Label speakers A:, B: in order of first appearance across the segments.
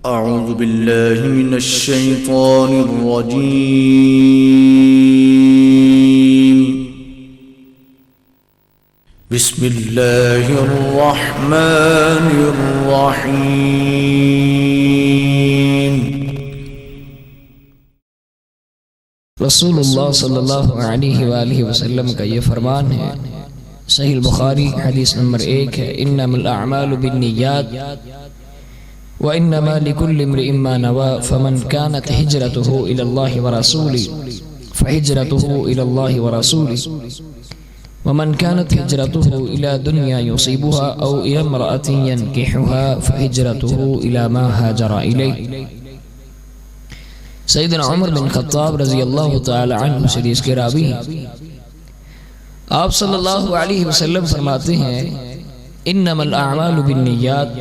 A: أعوذ بالله من الشيطان الرجيم. بسم الله الرحمن الرحيم.
B: رسول اللہ صلی اللہ علیہ وآلہ وسلم کا یہ فرمان ہے، صحیح البخاری حدیث نمبر 1 ہے، انما الاعمال بالنیات وانما لكل امرئ ما نوى فمن كانت هجرته الى الله ورسوله فهجرته الى الله ورسوله ومن كانت هجرته الى دنيا يصيبها او الى امرأة ينكحها فهجرته الى ما هاجر اليه. سیدنا عمر بن خطاب رضی اللہ تعالی عنہ حدیث کے راوی ہیں، آپ صلی اللہ علیہ وسلم فرماتے ہیں انما الاعمال بالنیات،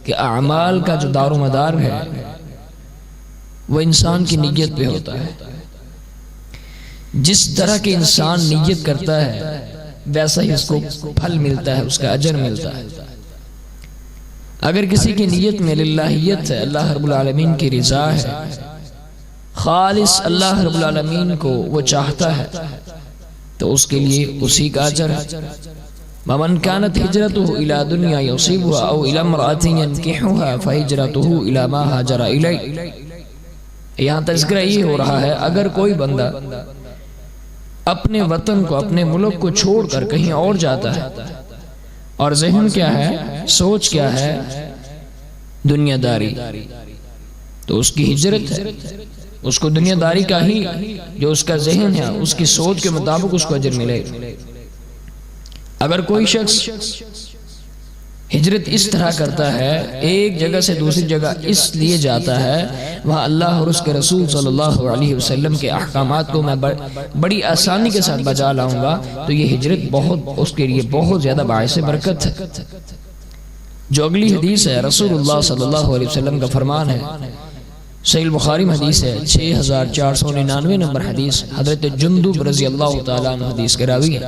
B: کہ اعمال کا جو دار و مدار ہے وہ انسان کی نیت پہ ہوتا ہے. جس طرح کے انسان نیت کرتا ہے ویسا ہی اس کو پھل ملتا ہے، اس کا اجر ملتا ہے. اگر کسی کی نیت میں للہیت ہے، اللہ رب العالمین کی رضا ہے، خالص اللہ رب العالمین کو وہ چاہتا ہے، تو اس کے لیے اسی کا اجر ہے. وَمَنْ كَانَتْ هِجْرَتُهُ إِلَى دُنْيَا يُصِيبُهَا أَوْ إِلَى امْرَأَةٍ يَنْكِحُهَا فَهِجْرَتُهُ إِلَى مَا هَاجَرَ إِلَيْهِ. یہاں تذکرہ یہ ہو رہا ہے، اگر کوئی بندہ اپنے وطن کو، اپنے ملک کو چھوڑ کر کہیں اور جاتا ہے، اور ذہن کیا ہے، سوچ کیا ہے، دنیا داری، تو اس کی ہجرت ہے، اس کو دنیا داری کا ہی جو اس کا ذہن ہے، اس کی سوچ کے مطابق اس کو اجر ملے. اگر کوئی شخص ہجرت اس طرح کرتا ہے، ایک جگہ سے دوسری جگہ اس لیے جاتا ہے وہاں اللہ اور اس کے رسول صلی اللہ علیہ وسلم کے احکامات کو میں بڑی آسانی کے ساتھ بجا لاؤں گا، تو یہ ہجرت اس کے لیے بہت زیادہ باعث برکت ہے. جو اگلی حدیث ہے، رسول اللہ صلی اللہ علیہ وسلم کا فرمان ہے، صحیح البخاری میں حدیث ہے 6499 نمبر حدیث، حضرت جندب رضی اللہ تعالیٰ عنہ حدیث کے راوی ہیں،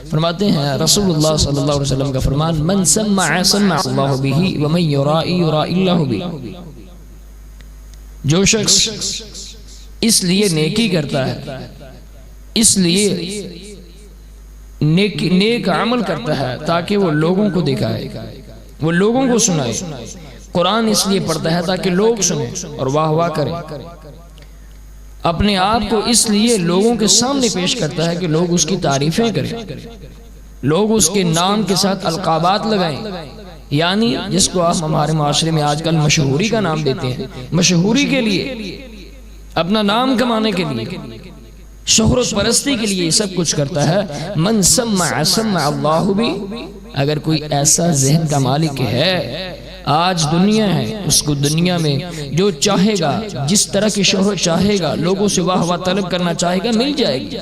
B: فرماتے ہیں رسول اللہ صلی اللہ علیہ وسلم کا فرمان من سمع سمع اللہ به ومن یرائی یرائی اللہ به. جو شخص اس لیے نیکی کرتا ہے، اس لیے نیک عمل کرتا ہے تاکہ وہ لوگوں کو دکھائے، وہ لوگوں کو سنائے. قرآن اس لیے پڑھتا ہے تاکہ لوگ سنیں اور واہ واہ کریں. اپنے آپ کو اس لیے لوگوں کے سامنے پیش کرتا ہے کہ لوگ اس کی تعریفیں کریں، لوگ اس کے نام کے ساتھ القابات لگائیں، یعنی جس کو آپ ہمارے معاشرے میں آج کل مشہوری کا نام دیتے ہیں، مشہوری کے لیے، اپنا نام کمانے کے لیے، شہرت پرستی کے لیے سب کچھ کرتا ہے. من سمع سمع اللہ بھی. اگر کوئی ایسا ذہن کا مالک ہے، آج دنیا ہے، اس کو دنیا میں جو چاہے گا، جس طرح کی شہرت چاہے گا، لوگوں سے واہ واہ طلب کرنا چاہے گا، مل جائے گی.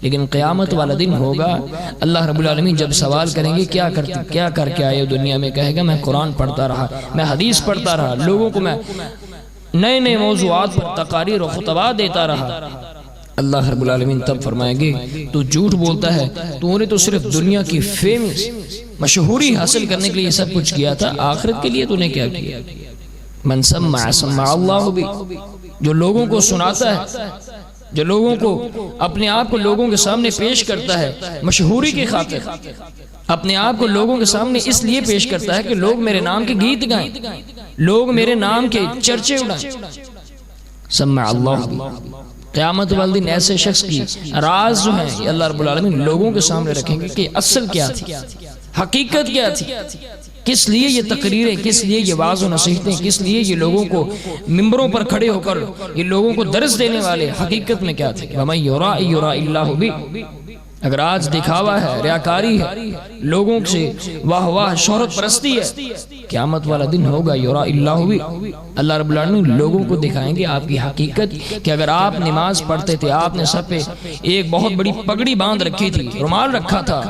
B: لیکن قیامت والا دن ہوگا، اللہ رب العالمین جب سوال کریں گے کیا کر کے آئے ہو دنیا میں، کہے گا میں قرآن پڑھتا رہا، میں حدیث پڑھتا رہا، لوگوں کو میں نئے نئے موضوعات پر تقاریر و خطبات دیتا رہا. اللہ رب العالمین تب فرمائیں گے تو جھوٹ بولتا ہے، تو نے تو صرف دنیا کی فیمس مشہوری حاصل کرنے کے لیے سب کچھ کیا تھا، آخرت کے لیے تو نے کیا کیا. من سمع سمع اللہ بھی. جو لوگوں کو سناتا ہے، جو لوگوں کو اپنے آپ کو لوگوں کے سامنے پیش کرتا ہے مشہوری کی خاطر، اپنے آپ کو لوگوں کے سامنے اس لیے پیش کرتا ہے کہ لوگ میرے نام کے گیت گائیں، لوگ میرے نام کے چرچے اڑائیں. سمع اللہ بھی. قیامت والے دن ایسے شخص کی راز جو ہیں یہ اللہ رب العالمین لوگوں کے سامنے رکھیں گے کہ اصل کیا تھی، حقیقت کیا تھی، کس لیے یہ تقریریں، کس لیے یہ واعظ و نصیحتیں، کس لیے یہ لوگوں کو ممبروں پر کھڑے ہو کر یہ لوگوں کو درس دینے والے، حقیقت میں کیا تھی. وَمَن یُرَاءِ یُرَاءِ اللَّهُ بِهِ. اگر آج دکھاوا ہے، ریاکاری ہے، لوگوں سے واہ واہ شہرت پرستی ہے، قیامت والا دن ہوگا یرا اللہ بھی. اللہ رب العالمین لوگوں کو دکھائیں گے آپ کی حقیقت، کہ اگر آپ نماز پڑھتے تھے، آپ نے سر پہ ایک بہت بڑی پگڑی باندھ رکھی تھی، رومال رکھا تھا،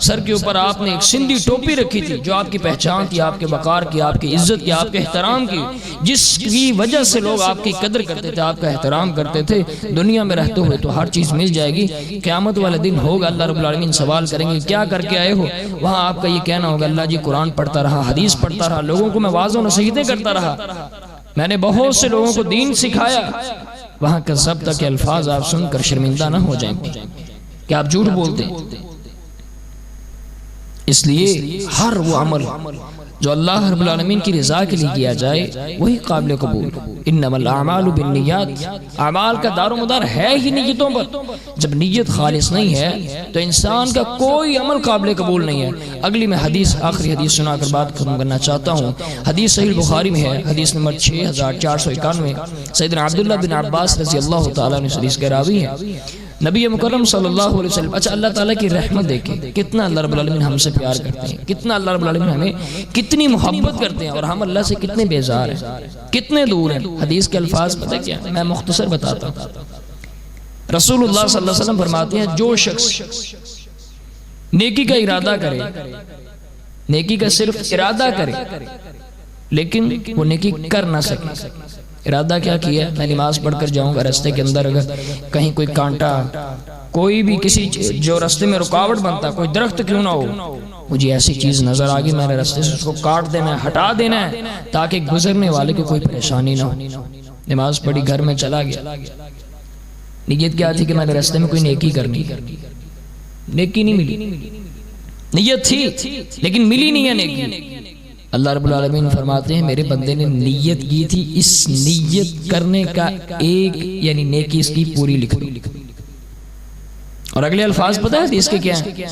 B: سر کے اوپر آپ نے ایک سندھی ٹوپی رکھی تھی جو آپ کی پہچان تھی، آپ کے وقار کی، آپ کی عزت کی، آپ کے احترام کی، جس کی وجہ سے لوگ آپ کی قدر کرتے تھے، آپ کا احترام کرتے تھے. دنیا میں رہتے ہوئے تو ہر چیز مل جائے گی، قیامت والے دن ہوگا اللہ رب العالمین سوال کریں گے کیا کر کے آئے ہو. وہاں آپ کا یہ کہنا ہوگا اللہ جی قرآن پڑھتا رہا، حدیث پڑھتا رہا، لوگوں کو میں واعظ و نصیحتیں کرتا رہا. میں نے بہت سے لوگوں کو دین سکھایا، وہاں کذبت کے الفاظ آپ سن کر شرمندہ نہ ہو جائیں کہ آپ جھوٹ بولتے ہیں۔ اس لیے ہر وہ عمل جو اللہ رب العالمین کی رضا کے لیے کیا جائے وہی قابل قبول۔ انما الاعمال بالنیات، اعمال کا دار و مدار ہے ہی نیتوں پر۔ جب نیت خالص نہیں ہے تو انسان کا کوئی عمل قابل قبول نہیں ہے۔ اگلی میں حدیث، آخری حدیث سنا کر بات ختم کرنا چاہتا ہوں۔ حدیث صحیح بخاری میں ہے، حدیث نمبر 6491، سیدنا عبداللہ بن عباس رضی اللہ تعالیٰ عنہ حدیث کے راوی ہیں۔ نبی مکرم صلی اللہ علیہ وسلم، اچھا اللہ تعالیٰ کی رحمت دیکھیں، کتنا اللہ رب العالمین ہم سے پیار کرتے ہیں، کتنا اللہ رب العالمین ہمیں کتنی محبت کرتے ہیں، اور ہم اللہ سے کتنے بیزار ہیں، کتنے دور ہیں۔ حدیث کے الفاظ پتہ کیا میں مختصر بتاتا ہوں۔ رسول اللہ صلی اللہ علیہ وسلم فرماتے ہیں جو شخص نیکی کا ارادہ کرے، نیکی کا صرف ارادہ کرے لیکن وہ نیکی کر نہ سکے۔ ارادہ کیا کیا؟ میں نماز پڑھ کر جاؤں گا، راستے کے اندر اگر کہیں کوئی کانٹا، کوئی بھی کسی جو راستے میں رکاوٹ بنتا، کوئی درخت کیوں نہ ہو، مجھے ایسی چیز نظر آ گئی، میں نے راستے سے اس کو کاٹ دینا ہے، ہٹا دینا ہے، تاکہ گزرنے والے کو کوئی پریشانی نہ ہو۔ نماز پڑھی، گھر میں چلا گیا، نیت کیا تھی کہ میں نے راستے میں کوئی نیکی کرنی، نیکی نہیں ملی، نیت تھی لیکن ملی نہیں ہے نیکی۔ اللہ رب العالمین فرماتے ہیں میرے بندے نے نیت کی تھی، اس نیت کرنے کا ایک یعنی نیکی اس کی پوری لکھ دو۔ اور اگلے الفاظ پتہ ہے حدیث کے کیا ہیں؟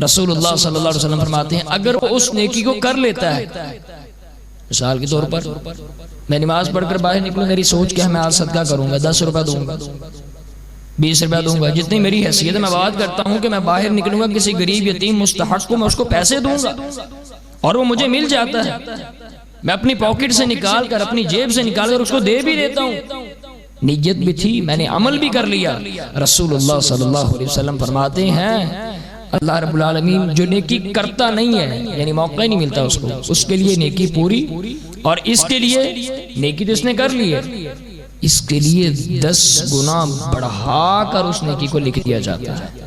B: رسول اللہ صلی اللہ علیہ وسلم فرماتے ہیں اگر وہ اس نیکی کو کر لیتا ہے، مثال کے طور پر میں نماز پڑھ کر باہر نکلوں، میری سوچ کیا ہے میں آج صدقہ کروں گا، 10 روپے دوں گا، 20 روپے دوں گا، جتنی میری حیثیت ہے میں بات کرتا ہوں کہ میں باہر نکلوں گا، کسی غریب یتیم مستحق کو میں اس کو پیسے دوں گا اور وہ مجھے مل جاتا ہے، میں اپنی پاکٹ سے نکال کر، اپنی جیب سے نکال کر اس کو دے بھی دیتا ہوں، نیت بھی تھی، میں نے عمل بھی کر لیا۔ رسول اللہ صلی اللہ علیہ وسلم فرماتے ہیں اللہ رب العالمین جو نیکی کرتا نہیں ہے یعنی موقع نہیں ملتا اس کو، اس کے لیے نیکی پوری، اور اس کے لیے نیکی تو اس نے کر لی ہے، اس کے لیے 10 گنا بڑھا کر اس نیکی کو لکھ دیا جاتا ہے۔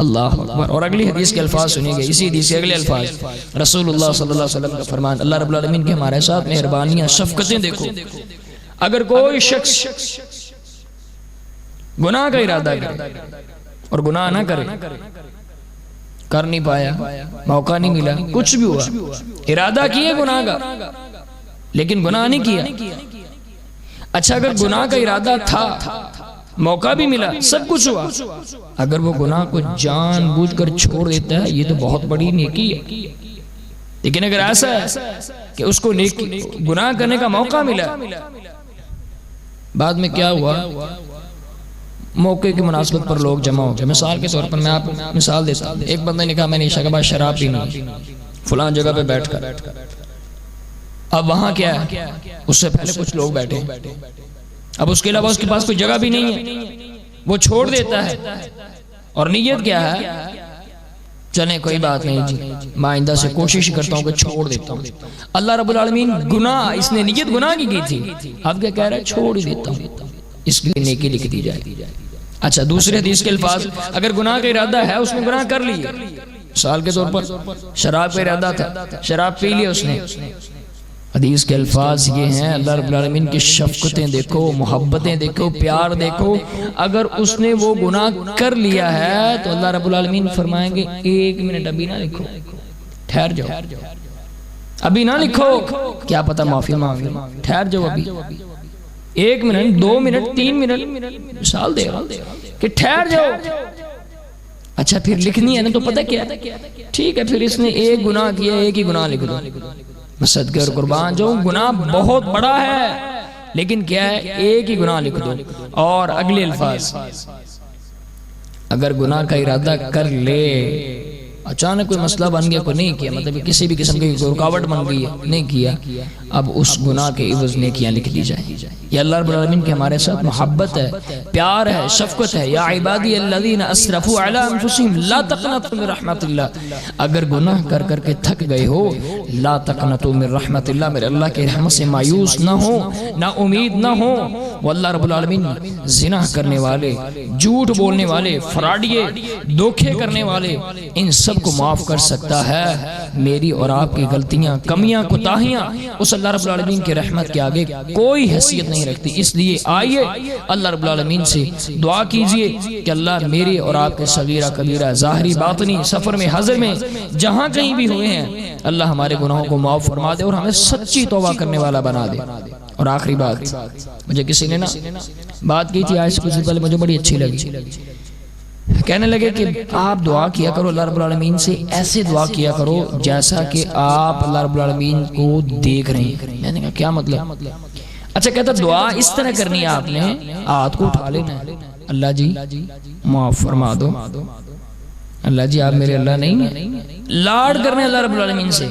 B: اللہ اکبر۔ اور اگلی حدیث کے الفاظ سنیں گے، اسی حدیث کے اگلے الفاظ رسول اللہ صلی اللہ علیہ وسلم کا فرمان، اللہ رب العالمین کے ہمارے ساتھ مہربانیاں، شفقتیں دیکھو۔ اگر کوئی شخص گناہ کا ارادہ کرے اور گناہ نہ کرے، کر نہیں پایا، موقع نہیں ملا، کچھ بھی ہوا، ارادہ کیے گناہ کا لیکن گناہ نہیں کیا، اچھا اگر گناہ کا ارادہ تھا، موقع بھی ملا، سب کچھ ہوا، اگر وہ گناہ کو جان بوجھ کر چھوڑ دیتا ہے یہ تو بہت بڑی نیکی ہے۔ لیکن اگر ایسا ہے کہ اس کو گناہ کرنے کا موقع ملا، بعد میں کیا ہوا، موقع کی مناسبت پر لوگ جمع ہو گئے، مثال کے طور پر میں آپ مثال دیتا ہوں، ایک بندے نے کہا میں نے عشاء کے بعد شراب پینی فلان جگہ پہ بیٹھ کر، اب وہاں کیا ہے، اس سے پہلے کچھ لوگ بیٹھے، اب اس کے علاوہ اس کے پاس کوئی جگہ بھی نہیں ہے، وہ چھوڑ دیتا ہے، اور نیت کیا ہے، چلیں کوئی بات نہیں جی میں آئندہ سے کوشش کرتا ہوں کہ چھوڑ دیتا ہوں۔ اللہ رب العالمین گناہ، اس نے نیت گناہ کی تھی، اب کیا کہہ رہا ہے، چھوڑ ہی دیتا ہوں، اس کے لیے نیکی لکھ دی جائے۔ اچھا دوسرے حدیث کے الفاظ، اگر گناہ کا ارادہ ہے، اس نے گناہ کر لی، مثال کے طور پر شراب کا ارادہ تھا، شراب پی لیا اس نے، حدیث کے الفاظ یہ ہیں، اللہ رب العالمین کی شفقتیں دیکھو، محبتیں دیکھو، پیار دیکھو، اگر اس نے وہ گناہ کر لیا ہے تو اللہ رب العالمین فرمائیں گے 1 منٹ ابھی نہ لکھو، ٹھہر جاؤ، ابھی نہ لکھو، کیا پتہ معافی مانگ لیں، ٹھہر جاؤ ابھی 1 منٹ 2 منٹ 3 منٹ، مثال دے رہا کہ ٹھہر جاؤ۔ اچھا پھر لکھنی ہے نا، تو پتہ کیا ہے، ٹھیک ہے پھر اس نے ایک گناہ کیا، ایک ہی گناہ لکھ دو، میں صدقے اور قربان جاؤں، گناہ بہت بڑا ہے لیکن کیا ہے، ایک ہی گناہ لکھ دو۔ اور اگلے الفاظ، اگر گناہ کا ارادہ کر لے، اچانک کوئی مسئلہ بن گیا، کوئی نہیں کیا، مطلب کسی بھی قسم کی رکاوٹ بن گئی ہے، نہیں کیا، اب اس گناہ کے عوض نیکیاں لکھ دی جائیں۔ یہ اللہ رب العالمین کے ہمارے ساتھ محبت ہے، پیار ہے، شفقت ہے۔ یا عبادی الذین اسرفوا علی انفسہم لا تقنطوا من رحمت اللہ، اگر گناہ کر کر کے تھک گئے ہو، لا تقنطوا من رحمت اللہ، میرے اللہ کے رحمت سے مایوس نہ ہو، نہ امید نہ ہو، وہ اللہ رب العالمین زنا کرنے والے، جھوٹ بولنے والے، فراڈیے، دھوکے کرنے والے، ان سب کو معاف کر سکتا ہے۔ میری اور آپ کی غلطیاں، کمیاں، کوتاہیاں اس اللہ رب العالمین کی رحمت کے آگے کوئی حیثیت نہیں رکھتی۔ اس لیے آئیے اللہ رب العالمین سے دعا کیجئے کہ اللہ میرے اور آپ کے صغیرہ کبیرہ، ظاہری باطنی، سفر میں حضر میں جہاں کہیں بھی ہوئے ہیں، اللہ ہمارے گناہوں کو معاف فرما دے اور ہمیں سچی توبہ کرنے والا بنا دے۔ اور آخری بات، مجھے کسی نے نا بات کی تھی آج سے کچھ دن پہلے، مجھے بڑی اچھی لگی۔ کہنے لگے کہ آپ دعا کیا کرو اللہ رب العالمین سے، ایسے دعا کیا کرو جیسا کہ آپ اللہ رب العالمین کو دیکھ رہے ہیں۔ میں نے کہا کیا مطلب؟ اچھا کہتا دعا اس طرح کرنی ہے، آپ نے ہاتھ کو اٹھا لینا ہے، اللہ جی معاف فرما دو، اللہ جی آپ میرے اللہ نہیں ہیں، لاڈ کرنے اللہ رب العالمین سے۔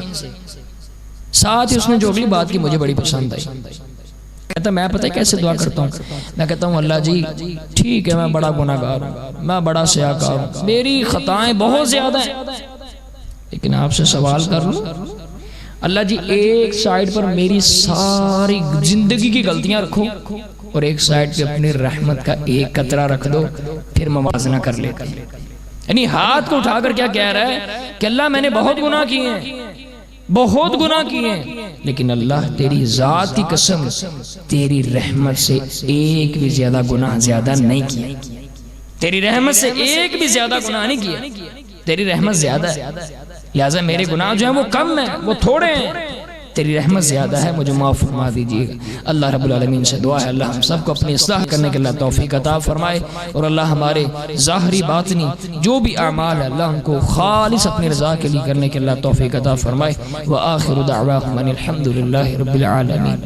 B: ساتھ ہی اس نے جو اگلی بات کی مجھے بڑی پسند آئی، کہتا میں پتہ ہے کیسے دعا کرتا ہوں، میں کہتا ہوں اللہ جی ٹھیک ہے میں بڑا گناہ گار ہوں، میں بڑا سیاہکار ہوں، میری خطائیں بہت زیادہ ہیں، لیکن آپ سے سوال کر لوں اللہ جی ایک سائیڈ پر میری ساری زندگی کی غلطیاں رکھو اور ایک سائیڈ پہ اپنی رحمت کا ایک قطرہ رکھ دو، پھر موازنہ کر لیتا۔ یعنی ہاتھ کو اٹھا کر کیا کہہ رہا ہے کہ اللہ میں نے بہت گناہ کیے ہیں، بہت گناہ کیے ہیں، لیکن اللہ تیری ذات کی قسم تیری رحمت سے ایک بھی زیادہ گناہ زیادہ نہیں کیا، تیری رحمت سے ایک بھی زیادہ گناہ نہیں کیا، تیری رحمت زیادہ ہے، لہٰذا میرے گناہ جو ہیں وہ کم ہیں، وہ تھوڑے ہیں، تیری رحمت زیادہ ہے، مجھے معاف فرما دیجیے گا۔ اللہ رب العالمین سے دعا ہے اللہ ہم سب کو اپنی اصلاح کرنے کے اللہ توفیق عطا فرمائے، اور اللہ ہمارے ظاہری باطنی جو بھی اعمال ہے اللہ ان کو خالص اپنی رضا کے لیے کرنے کے اللہ توفیق عطا فرمائے۔ وآخر دعواہم ان الحمد للہ رب العالمین۔